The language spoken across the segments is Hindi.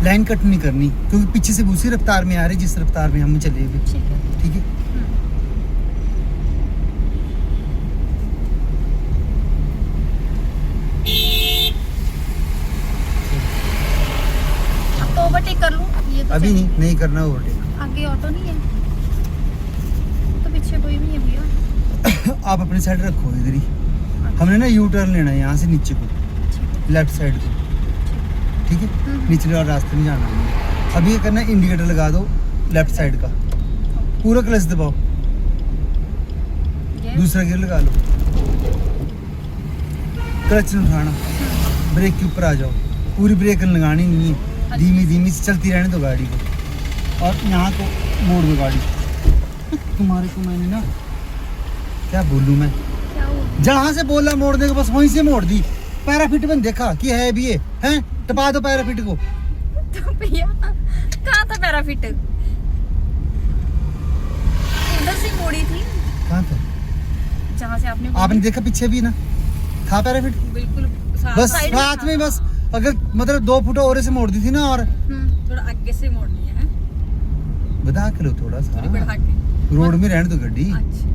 लाइन कट नहीं करनी, क्योंकि पीछे से उसी रफ्तार में आ रही जिस रफ्तार में हम चले हुए। ठीक है। ठीक है। अब तो ओवरटेक कर लूं, ये तो अभी चल- नहीं करना ओवरटेक। आगे ऑटो नहीं है तो पीछे कोई भी है भैया। आप अपनी साइड रखो इधर ही। हमने ना यू टर्न लेना है यहाँ से नीचे को, ठीक लेफ्ट साइड को। ठीक है। हम्म। निचले और रास्ते में जाना है। अभी ये करना है, इंडिकेटर लगा दो लेफ्ट साइड का, पूरा क्लच दबाओ, ये दूसरा गियर लगा लो, क्लच नहीं उठाना, ब्रेक के ऊपर आ जाओ। पूरी ब्रेक लगानी नहीं है, धीमी धीमी से चलती रहने दो गाड़ी को। और यहाँ को मोड़ दो गाड़ी। तुम्हारे को मैंने ना क्या बोलूँ मैं, क्या हुआ? जहाँ से बोला मोड़ने को बस वहीं से मोड़ दी। पैराफिट बन देखा कि है भी ये हैं, टपा दो पैराफिट को। तो भैया कहाँ था पैराफिट? उधर से मोड़ी थी कहाँ था? जहाँ से आपने आपने देखा पीछे भी ना था पैराफिट, बिल्कुल बस साइड में साथ था। में। बस अगर मतलब 2 फुट और से मोड़ दी थी ना, और थोड़ा आगे से मोड़नी है, बता के लो थोड़ा थोड़ी बढ़ा सा, के। रोड में रहने दो गाड़ी। अच्छा,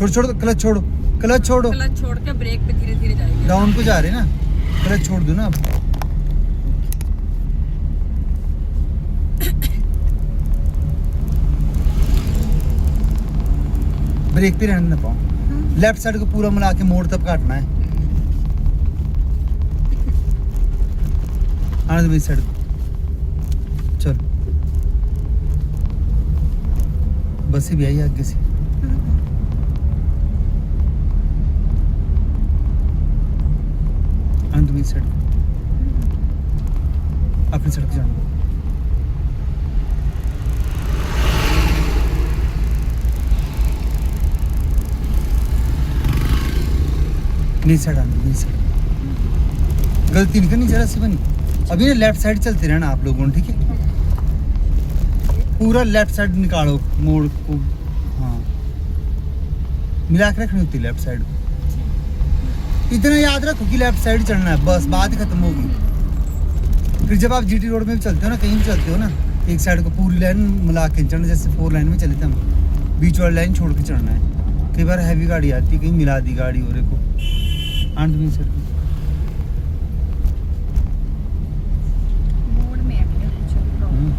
छोड़ क्लच छोड़ो, क्लच छोड़ो, क्लच छोड़ के ब्रेक पे धीरे धीरे जाएगी। डाउन को जा रहे ना, क्लच छोड़ दो ना अब। ब्रेक पे रहने ना पाओ, लेफ्ट साइड को पूरा मिला के मोड़ तब काटना है। आने दो मेरी साइड को, चल बस ही भी आई आगे से। आने दो मेरी साइड को, अपनी सड़क पे जाना। मेरी साइड आने दो, मेरी साइड। गलती नहीं करनी जरा सी बनी। अभी ना लेफ्ट साइड चलते रहना आप लोगों ने, ठीक है? पूरा लेफ्ट साइड निकालो मोड़ को, हाँ मिला के रखनी होती है लेफ्ट साइड को। इतना याद रखो कि लेफ्ट साइड चलना है, बस बात ही खत्म होगी। फिर जब आप जीटी रोड में भी चलते हो ना, कहीं भी चलते हो ना, एक साइड को पूरी लाइन मिला के चढ़ना, जैसे 4 लाइन में चले थे हम, बीच वाली लाइन छोड़ के चढ़ना है। कई बार हैवी गाड़ी आती है, कहीं मिला दी गाड़ी और को आंट भी साइड। मोड़ में है भैया कुछ प्रॉब्लम।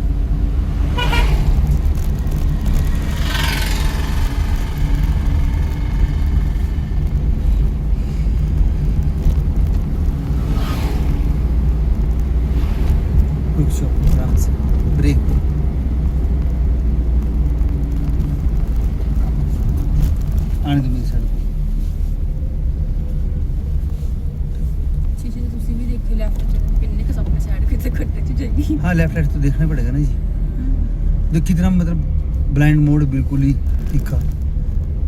रुक जाओ आराम से, ब्रेक दो। आने दो मेरी साइड को। शीशे से तुसी भी देखिए लेफ्ट किन्ने का सबने साइड कितने खड्डे च जाएगी। हाँ लेफ्ट राइट तो देखना पड़ेगा ना जी। देखो कितना मतलब ब्लाइंड मोड बिल्कुल ही दिखा।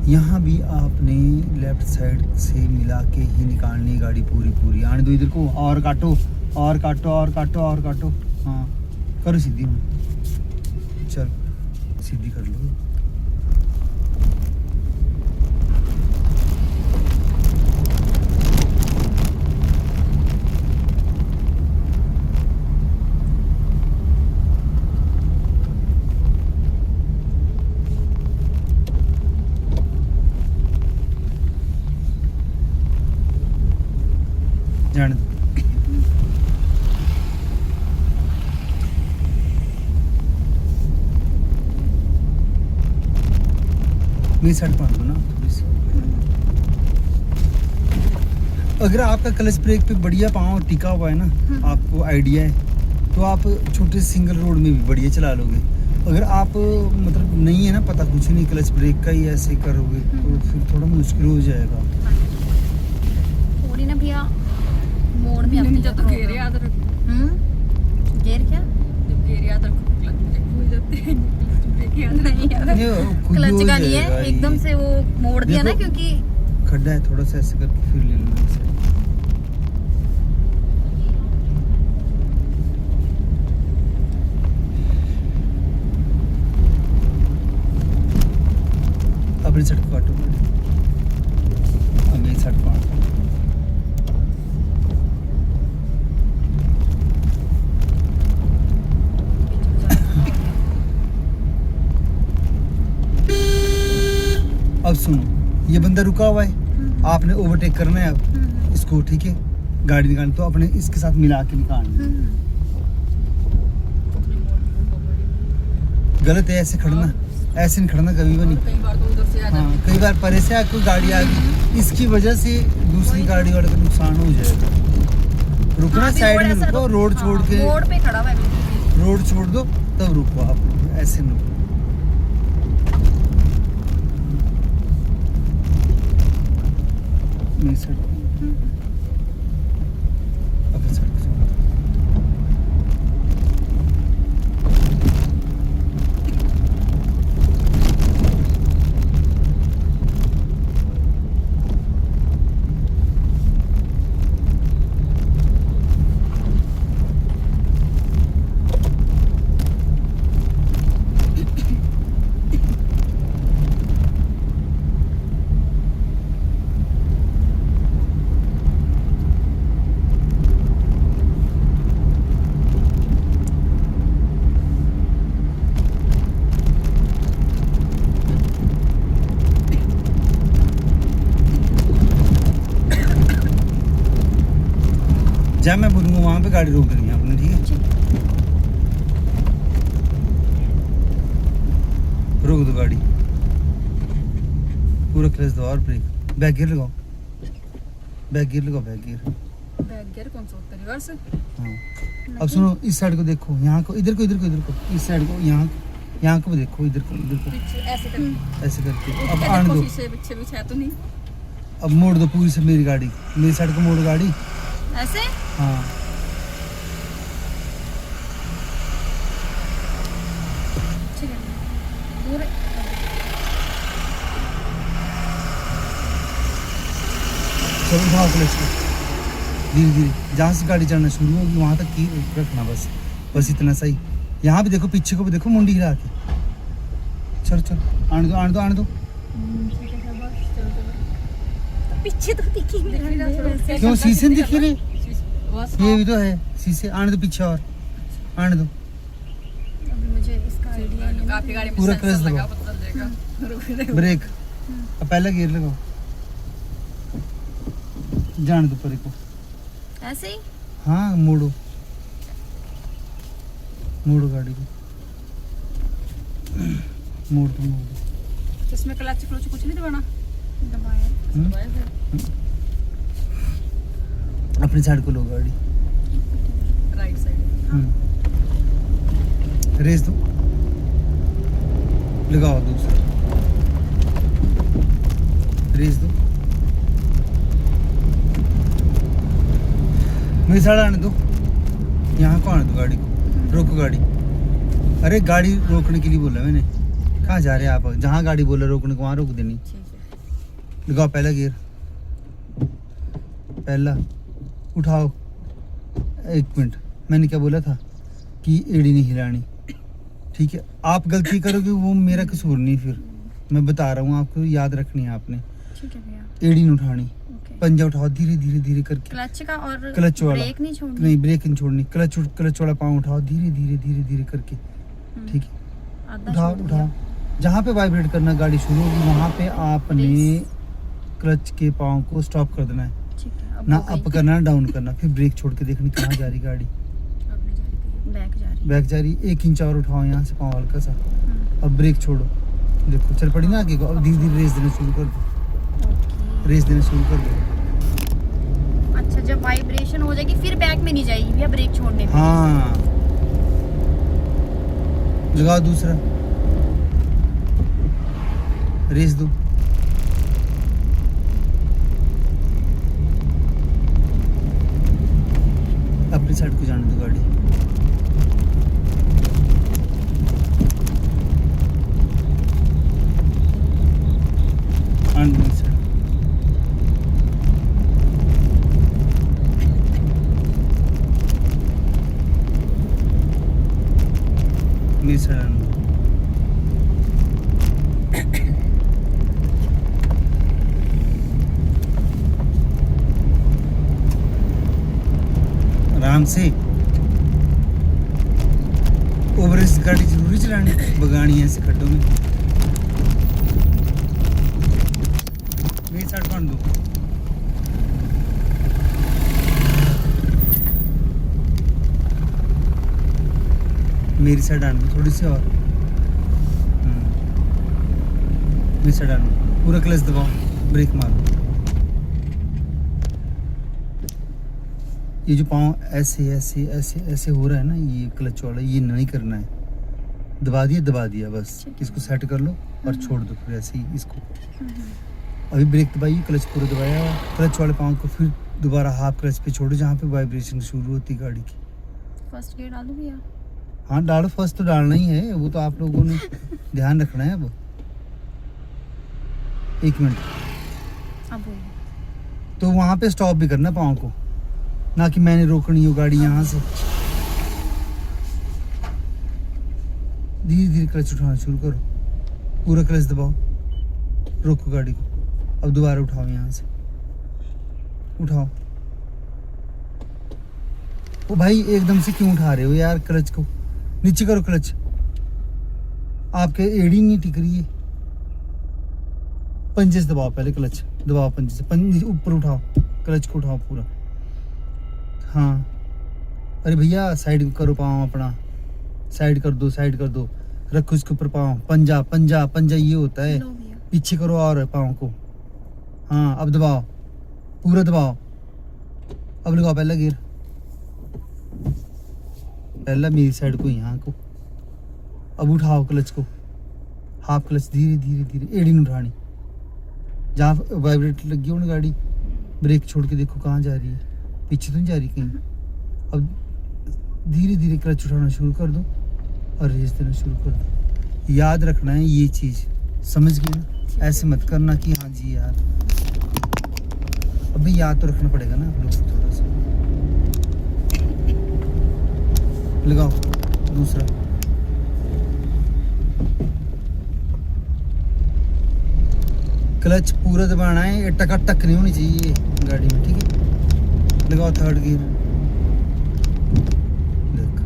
यहाँ भी आपने लेफ्ट साइड से मिला के ही निकालनी है गाड़ी पूरी पूरी। आने दो इधर को, और काटो और काटो और काटो और काटो। हाँ करो सीधी, चल सीधी कर लो। जाने दो। मेरी साइड पर दो ना थोड़ी सी। अगर आपका क्लच ब्रेक पे बढ़िया पाँव टिका हुआ है ना, आपको आइडिया है, तो आप छोटे सिंगल रोड में भी बढ़िया चला लोगे। अगर आप मतलब नहीं है ना पता कुछ नहीं क्लच ब्रेक का ही ऐसे करोगे तो फिर थोड़ा मुश्किल हो जाएगा। थोड़ी ना भैया मोड़ में नहीं अपनी जब तो गेयर याद रखो, गेयर क्या? जब गेयर याद रखो क्लच ब्रेक भूल जाते हैं, ब्रेक याद नहीं यार, ये खुद क्लच हो का नहीं जाएगा है, ये। एकदम से वो मोड़ दिया ना, देखो। क्योंकि खड्डा है थोड़ा सा, ऐसे करके फिर ले लो मेरी साइड। अपनी साइड को काटो, अब मेरी साइड को काटो। सुनो, ये बंदा रुका हुआ है, आपने ओवरटेक करना है अब इसको, ठीक है, गाड़ी निकालनी तो अपने इसके साथ मिला के निकालना है। गलत है ऐसे खड़ना, ऐसे नहीं खड़ना कभी भी नहीं। कई बार तो उधर से आ हाँ, जाती कई बार परे से कोई गाड़ी आ गई, इसकी वजह से दूसरी गाड़ी वाले को नुकसान हो जाएगा। रुकना, हाँ, अभी साइड रोड में ऐसा रुको, रोड छोड़ के, रोड पे खड़ा हुआ है बिल्कुल। रोड छोड़ दो तब रुको आप लोग, ऐसे नहीं रुको। मेरी साइड अपनी साइड से। जहाँ मैं बोलूँगा वहाँ पे गाड़ी रोक देनी है आपने, ठीक है? रोक दो गाड़ी, पूरा क्लच दो और ब्रेक, बैक गियर लगाओ, बैक गियर लगाओ, बैक गियर। बैक गियर कौन सा होता है, रिवर्स? हाँ, अब सुनो, इस साइड को देखो, यहाँ को, इधर को, इधर को, इधर को, इस साइड को, यहाँ को भी देखो, इधर को, इधर को, पीछे ऐसे करके ऐसे करके। अब देखो आने दो, पीछे पीछे पीछे है तो नहीं। अब मोड़ दो पूरी से मेरी गाड़ी, मेरी साइड को मोड़ गाड़ी। ऐसे हाँ, ठीक है पूरे चलो उठाओ क्लच को, धीरे धीरे, जहाँ से गाड़ी चढ़ना शुरू होगी वहाँ तक की रखना, बस बस इतना सही। यहाँ भी देखो, पीछे को भी देखो, मुंडी हिला के। चलो चलो, आने दो, आने दो, आने दो। पीछे तो दिखी नहीं रहा। क्यों शीशे नहीं दिख रहे? बस ये भी तो है शीशे, आने दो पीछे और, आने दो। अभी मुझे इसका आइडिया नहीं है। आपकी गाड़ी में पूरा सेंसर क्लच लगा, दबाओ। पता चल जाएगा। रुक जाएगा। ब्रेक, अब पहला गियर लगाओ, जाने दो परे को। ऐसे ही हाँ, मोड़ो, मोड़ो गाड़ी को, मोड़ दो, मोड़ दो। इसमें क्लच क्लच कुछ नहीं दबाना। दबाया हम्म? दबाया फिर अपनी साइड को लो गाड़ी, राइट साइड। रेस दो, लगाओ दूसरा, रेस दो, मेरी साइड आने दो, यहाँ को आने दो गाड़ी को, रोको गाड़ी। अरे गाड़ी रोकने के लिए बोला मैंने, कहाँ जा रहे हैं आप? जहाँ गाड़ी बोला रोकने को वहाँ रोक देनी। ठीक है। लगाओ पहला गियर, पहला उठाओ। एक मिनट, मैंने क्या बोला था कि एड़ी नहीं हिलानी, ठीक है? आप गलती करोगे वो मेरा कसूर नहीं, फिर मैं बता रहा हूँ आपको, याद रखनी है आपने। ठीक है भैया। एड़ी नहीं उठानी, ओके। पंजा उठाओ धीरे धीरे धीरे करके। क्लच का और क्लच वाला ब्रेक नहीं छोड़नी। नहीं, ब्रेक नहीं छोड़नी, क्लच वाला पाँव उठाओ धीरे धीरे धीरे धीरे करके, ठीक है? आधा उठाओ छोड़ उठाओ, दिया। जहाँ पे वाइब्रेट करना गाड़ी शुरू होगी वहाँ पे आपने Release। क्लच के पाँव को स्टॉप कर देना है, ठीक है। अब ना हो गई। अप करना ना डाउन करना। फिर ब्रेक छोड़ के देखनी कहाँ जा रही गाड़ी, अब नहीं जा रही कहीं। बैक जा रही। बैक जा रही। 1 इंच और उठाओ यहाँ से पाँव हल्का सा, हम्म, अब ब्रेक छोड़ो, देखो चल पड़ी ना आगे को। अब धीरे धीरे रेस देना शुरू कर दो, ओके। रेस देना शुरू कर दो। अच्छा, जब वाइब्रेशन हो जाएगी फिर बैक में नहीं जाएगी भैया, ब्रेक छोड़ने पे। हाँ, लगाओ दूसरा, रेस दो, अपनी साइड को जाने दो गाड़ी। आने दो इस साइड। मेरी साइड आने दो। आराम से। ओवर गाड़ी जरूरी चलानी, बगानी है ऐसे खड्डों में। मेरी साइड बन दो। मेरी साइड आने दो थोड़ी सी और। मेरी साइड आने दो, पूरा क्लच दबाओ, ब्रेक मारो। ये जो पाँव ऐसे ऐसे ऐसे ऐसे हो रहा है ना, ये क्लच वाला, ये नहीं करना है। दबा दिया बस। इसको सेट कर लो और छोड़ दो फिर ऐसे ही इसको। अभी ब्रेक दबाइए, क्लच पूरा दबाया, क्लच वाले पाँव को फिर दोबारा हाफ क्लच पे छोड़ो जहाँ पे वाइब्रेशन शुरू होती है गाड़ी की। फर्स्ट गियर डाल दूं भैया? हाँ डालो, फर्स्ट तो डालना ही है, वो तो आप लोगों ने ध्यान रखना है। अब 1 मिनट, अब वही तो वहाँ पे स्टॉप भी करना पाँव को, ना कि मैंने रोकनी हो गाड़ी यहाँ से। धीरे धीरे क्लच उठाना शुरू करो, पूरा क्लच दबाओ, रोको गाड़ी को। अब दोबारा उठाओ, यहाँ से उठाओ। ओ भाई एकदम से क्यों उठा रहे हो यार, क्लच को नीचे करो। क्लच आपके एड़ी नहीं टिक रही है। पंजे से दबाओ, पहले क्लच दबाओ, पंजे से पंजे ऊपर उठाओ, क्लच को उठाओ पूरा। हाँ अरे भैया साइड करो पाँव अपना, साइड कर दो, साइड कर दो, रखो इसके ऊपर पाँव। पंजा पंजा पंजा ये होता है, लो भैया। पीछे करो और पाँव को। हाँ अब दबाओ, पूरा दबाओ। अब लगाओ पहला गियर, पहला मेरी साइड को, यहाँ को। अब उठाओ क्लच को, हाफ क्लच, धीरे धीरे धीरे, एड़ी नहीं उठानी। जहाँ वाइब्रेट लगी हो ना गाड़ी, ब्रेक छोड़ के देखो कहाँ जा रही है, पीछे तो नहीं जा रही कहीं। अब धीरे धीरे क्लच उठाना शुरू कर दो और रेस देना शुरू कर दो। याद रखना है ये चीज़, समझ गए ना? ऐसे मत करना कि हाँ जी यार, अभी याद तो रखना पड़ेगा ना आप लोग को थोड़ा सा। लगाओ दूसरा, क्लच पूरा दबाना है, ये टका टक नहीं होनी चाहिए गाड़ी में, ठीक है? लगाओ थर्ड गियर, देख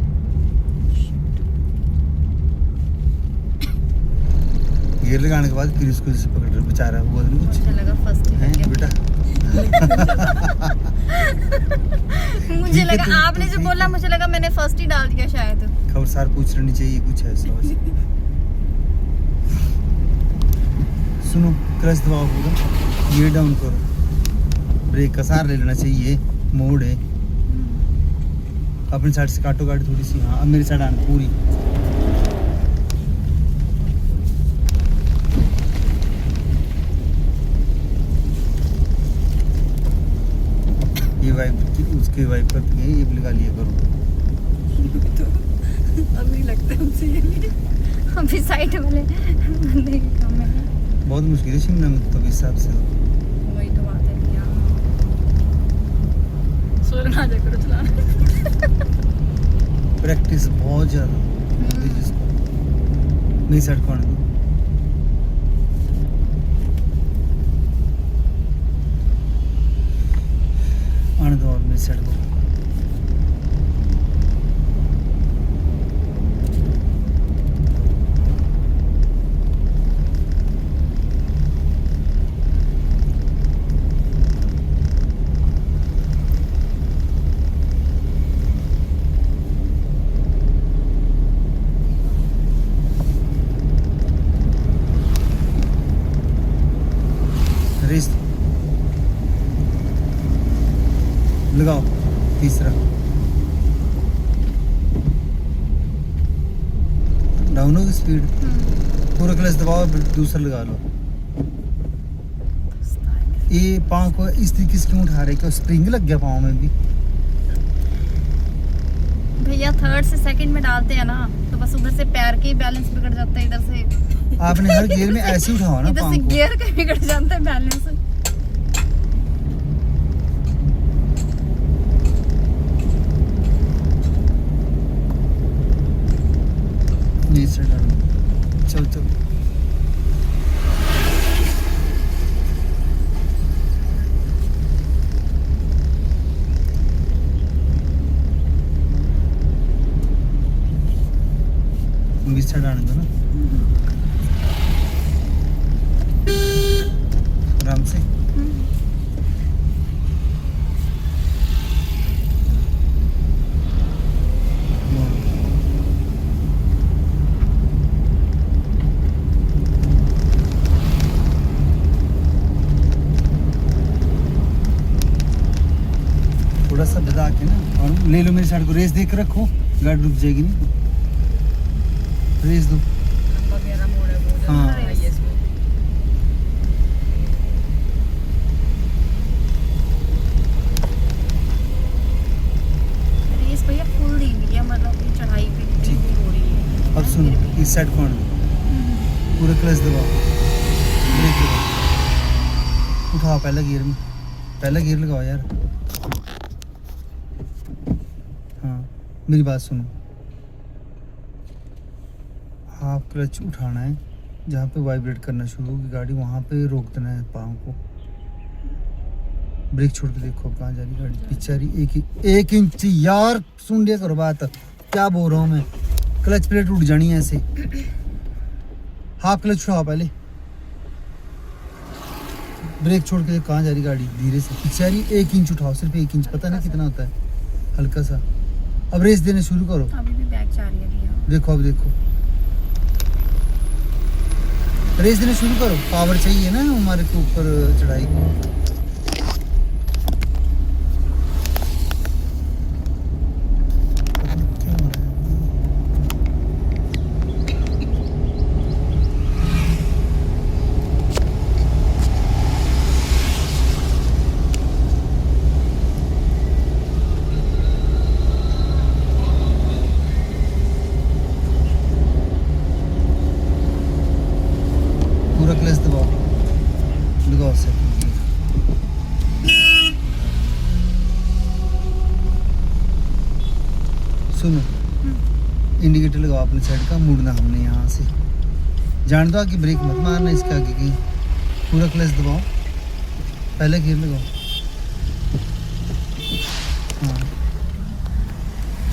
गियर लगाने के बाद फिर इसको जैसे पकड़ रहे, बेचारा हुआ नहीं कुछ मुझे लगा फर्स्ट ही है लग गया। बेटा। मुझे लगा आपने जो बोला, मुझे लगा मैंने फर्स्ट ही डाल दिया शायद। खबरसार पूछ लेनी चाहिए कुछ ऐसा वैसा। सुनो, क्लच दबाओ पूरा, गियर डाउन करो, ब्रेक का सहारा ले लेना चाहिए, मोड़ है। अपनी साइड से काटो गाड़ी थोड़ी सी। हाँ अब मेरी साइड आना पूरी। ये वाइप उसके वाइप करती है, ये भी लगा लिया करो। अभी लगता है उनसे ये भी। अभी साइड वाले बंदे की काम है। बहुत मुश्किल है शिमला में तो, इस हिसाब से तो। वही तो बात है भैया, सोच ना जा करो चलाना। प्रैक्टिस बहुत ज़्यादा जिसको। मेरी साइड को आने दो, आने दो और मेरी साइड को। रेस लगाओ तीसरा, डाउन होगी स्पीड, पूरा क्लच दबाओ, दूसरा लगा लो। ये पाँव को इस तरीके से क्यों उठा रहे, क्या स्प्रिंग लग गया पाँव में भी? भैया थर्ड से सेकंड में डालते हैं ना, तो बस उधर से पैर के बैलेंस बिगड़ जाता है, इधर से आपने हर गियर में ऐसे उठाओ ना इधर पाँव से को। गियर का बिगड़ जाता है बैलेंस। नीचे डालो, चल चल। बीच साइड आने दो ना आराम से। ले लो मेरी साइड को, रेस देख रखो, गाड़ी रुक जाएगी नहीं, रेस दो। लंबा गहरा मोड़ है वो जो हाँ। है इसमें। रेस भैया फुल दी हुई है, मतलब कि चढ़ाई पे ठीक। कितनी हो रही है। अब सुनो, इस साइड कौन दो, पूरा क्लच दबाओ, ब्रेक दबाओ, उठाओ पहला गियर में, पहला गियर लगाओ यार। हाँ मेरी बात सुनो, हाफ क्लच उठाना है, जहाँ पे वाइब्रेट करना शुरू होगी गाड़ी वहाँ पे रोक देना है पाँव को। ब्रेक छोड़ के देखो अब कहाँ जा रही गाड़ी, पीछे आ रही। एक इंच यार, सुन लिया करो बात, क्या बोल रहा हूँ मैं, क्लच प्लेट उठ जानी है ऐसे। हाफ क्लच उठाओ पहले, ब्रेक छोड़ के कहाँ जा रही गाड़ी, धीरे से पीछे आ रही। 1 इंच उठाओ, सिर्फ 1 इंच, पता नहीं कितना होता है, हल्का सा। अब रेस देने शुरू करो, अभी भी बैक जा रही है भैया। देखो अब देखो, रेस देने शुरू करो, पावर चाहिए ना हमारे को ऊपर चढ़ाई को। पूरा क्लच दबाओ, लगाओ से। सुनो, इंडिकेटर लगाओ अपनी साइड का, मुड़ना हमने यहाँ से, जान दो आगे, ब्रेक मत मारना इसके आगे कहीं। पूरा क्लच दबाओ, पहले गियर लगाओ। हाँ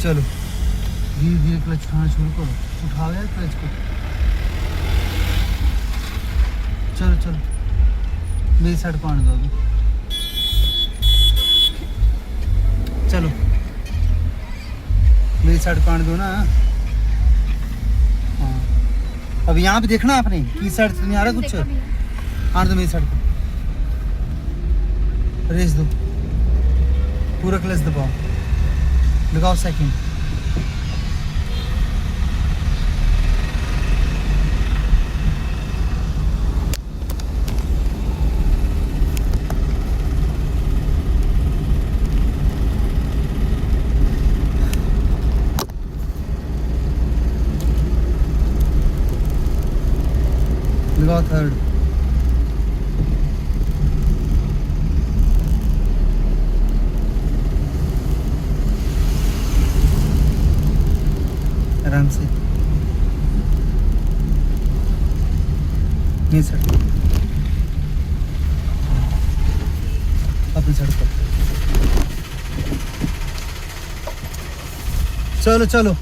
चलो, धीरे धीरे क्लच उठाना शुरू करो, उठाओ यार क्लच को। चलो चलो, मेरी साइड को आने दो अभी, चलो मेरी साइड को आने दो ना। हाँ अब यहाँ पे देखना आपने, किस साइड से नहीं आ रहा कुछ, देखो भैया। आने दो मेरी साइड को, रेस दो, पूरा क्लच दबाओ, लगाओ सेकंड। लगाओ थर्ड। आराम से, नहीं सर, अपनी सड़क पर। चलो चलो,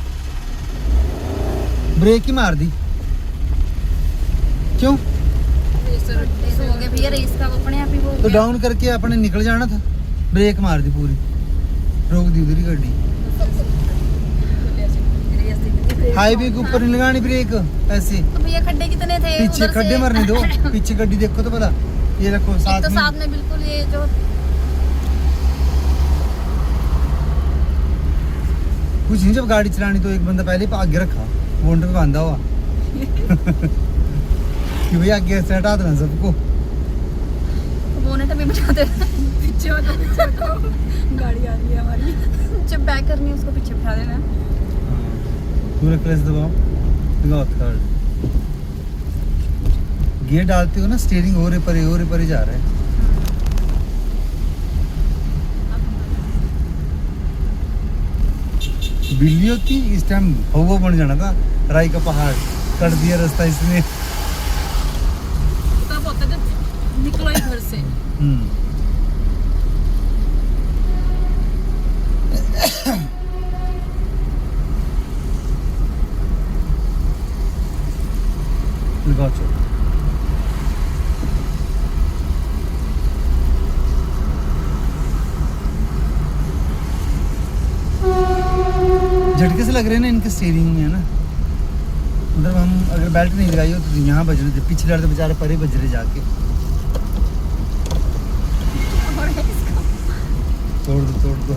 ब्रेक ही मार दी, क्यों? रेस हो गया भैया, रेस का अपने आप ही वो हो तो गया। डाउन करके अपने निकल जाना था, ब्रेक मार दी पूरी, रोक दी उधर ही गाड़ी। हाईवे के ऊपर नहीं लगानी ब्रेक ऐसे, तो भैया खड्डे कितने थे पीछे उधर खड्डे से? मरने दो, पीछे गड्डी देखो तो भला, ये रखो एक साथ तो में। साथ में बिल्कुल ये जो कुछ नहीं, जब गाड़ी चलानी तो एक बंदा पहले ही आगे रखा, बोनट पे बांधा हुआ कि भैया आगे से हटा देना सबको। बोनेट भी बचा दे। पीछे वाला गाड़ी आ रही है हमारी। जब बैक करनी है उसको पीछे बिठा देना। पूरा क्लच दबाओ, लगाओ थर्ड। गियर डालते हो ना, स्टीयरिंग ओरे परे जा रहा है। बिल्ली होती इस टाइम भगो बन जाना था, राई का पहाड़ कर दिया रास्ता इसने। तब होता जब निकलो ही घर से। लगाओ चलो, झटके से लग रहे हैं ना इनके स्टीयरिंग में, है ना। मतलब हम अगर बेल्ट नहीं लगाई हो तो यहाँ बज रहे थे, पिछले वाले तो बेचारे परे बज रहे जाके। तोड़ दो